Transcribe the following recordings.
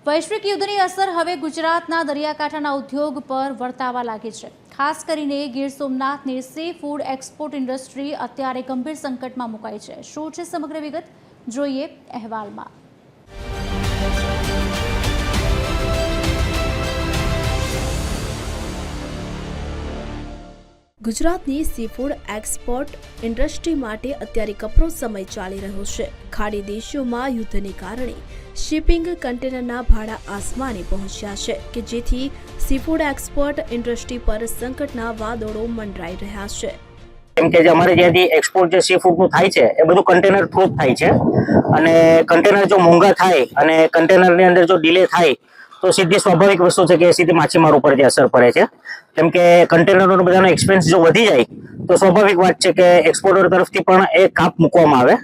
વૈશ્વિક યુદ્ધની અસર હવે ગુજરાતના દરિયાકાંઠાના ઉદ્યોગ પર વર્તાવા લાગી છે। ખાસ કરીને ગીર સોમનાથની સી ફૂડ એક્સપોર્ટ ઇન્ડસ્ટ્રી અત્યારે ગંભીર સંકટમાં મુકાઈ છે। શું છે સમગ્ર વિગત, જોઈએ અહેવાલમાં। ગુજરાતની સી ફૂડ એક્સપોર્ટ ઇન્ડસ્ટ્રી માટે અત્યારે કપરો સમય ચાલી રહ્યો છે। ખાડી દેશોમાં યુદ્ધને કારણે શિપિંગ કન્ટેનરના ભાડા આસમાને પહોંચ્યા છે કે જેથી સી ફૂડ એક્સપોર્ટ ઇન્ડસ્ટ્રી પર સંકટના વાદળો મંડરાઈ રહ્યા છે। કેમ કે અમારે જ્યાંથી એક્સપોર્ટ જે સી ફૂડનું થાય છે એ બધું કન્ટેનર થ્રુ જ થાય છે અને કન્ટેનર જો મોંઘા થાય અને કન્ટેનરની અંદર જો ડિલે થાય તો સીધી સ્વાભાવિક વસ્તુ છે કે સીધી માછીમાર ઉપર જે અસર પડે છે। કેમ કે કન્ટેનરનો બધાનો એક્સપેન્સ જો વધી જાય તો સ્વાભાવિક વાત છે કે એક્સપોર્ટર તરફથી પણ એ કાપ મૂકવામાં આવે।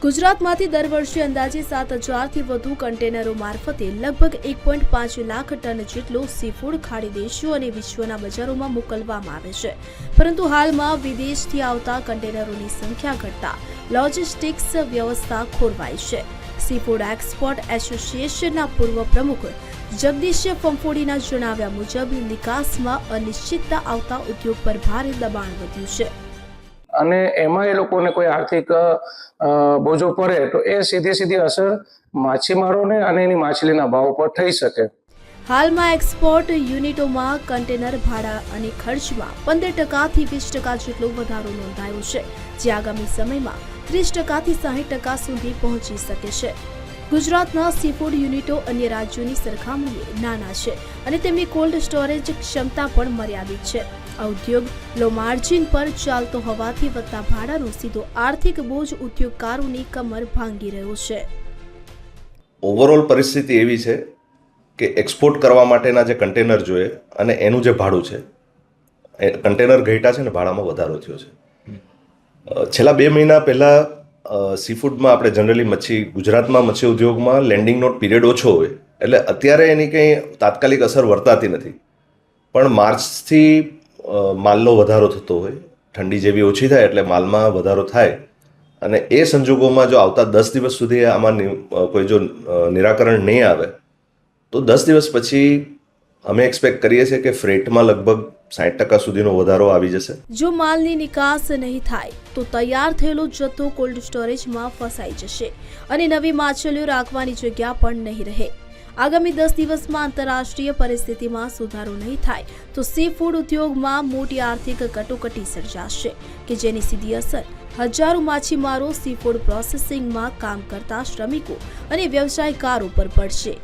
ગુજરાતમાંથી દર વર્ષે અંદાજે 7,000થી વધુ કન્ટેનરો મારફતે લગભગ 1.5 લાખ ટન જેટલો સી ફૂડ ખાડી દેશો અને વિશ્વના બજારોમાં મોકલવામાં આવે છે, પરંતુ હાલમાં વિદેશથી આવતા કન્ટેનરોની સંખ્યા ઘટતા લોજિસ્ટિક્સ વ્યવસ્થા ખોરવાઈ છે। સી ફૂડ એક્સપોર્ટ એસોસિએશનના પૂર્વ પ્રમુખ જગદીશ ફંફોડીના જણાવ્યા મુજબ નિકાસમાં અનિશ્ચિતતા આવતા ઉદ્યોગ પર ભારે દબાણ વધ્યું છે અને એમાં એ લોકોને કોઈ આર્થિક બોજો પડે તો એ સીધી અસર માછીમારોને અને એની માછલીના ભાવ પર થઈ શકે। હાલમાં એક્સપોર્ટ યુનિટોમાં કન્ટેનર ભાડા અને ખર્ચમાં 15%થી 20% જેટલો વધારો નોંધાયો છે, જે આગામી સમયમાં 30%થી 60% સુધી પહોંચી શકે છે। ગુજરાતના સી ફૂડ યુનિટો અન્ય રાજ્યોની સરખામણીએ નાના છે અને તેમની કોલ્ડ સ્ટોરેજ ક્ષમતા પણ મર્યાદિત છે। આ ઉદ્યોગ લો માર્જિન પર ચાલતો હોવાથી વધતા ભાડાનો સીધો આર્થિક બોજ ઉદ્યોગકારોની કમર ભાંગી રહ્યો છે। ઓવરઓલ પરિસ્થિતિ એવી છે કે એક્સપોર્ટ કરવા માટેના જે કન્ટેનર જોઈએ અને એનું જે ભાડું છે, એ કન્ટેનર ઘટ્યા છે ને ભાડામાં વધારો થયો છે। છેલ્લા 2 મહિના પહેલાં સી ફૂડમાં આપણે જનરલી ગુજરાતમાં મચ્છી ઉદ્યોગમાં લેન્ડિંગ નોટ પીરિયડ ઓછો હોય એટલે અત્યારે એની કંઈ તાત્કાલિક અસર વર્તાતી નથી, પણ માર્ચથી માલનો વધારો થતો હોય, ઠંડી જેવી ઓછી થાય એટલે માલમાં વધારો થાય અને એ સંજોગોમાં જો આવતા 10 દિવસ સુધી આમાં કોઈ જો નિરાકરણ નહીં આવે તો 10 દિવસ પછી અમે એક્સપેક્ટ કરીએ છીએ કે ફ્રેટમાં લગભગ 60% સુધીનો વધારો આવી જશે। જો માલની નિકાસ નહીં થાય તો તૈયાર થયેલો જથ્થો કોલ્ડ સ્ટોરેજમાં ફસાઈ જશે અને નવી માછલીઓ રાખવાની જગ્યા પણ નહીં રહે। આગામી 10 દિવસમાં આંતરરાષ્ટ્રીય પરિસ્થિતિમાં સુધારો નહીં થાય તો સી ફૂડ ઉદ્યોગમાં મોટી આર્થિક કટોકટી સર્જાશે કે જેની સીધી અસર હજારો માછીમારો, સી ફૂડ પ્રોસેસિંગમાં કામ કરતા શ્રમિકો અને વ્યવસાયકારો પર પડશે।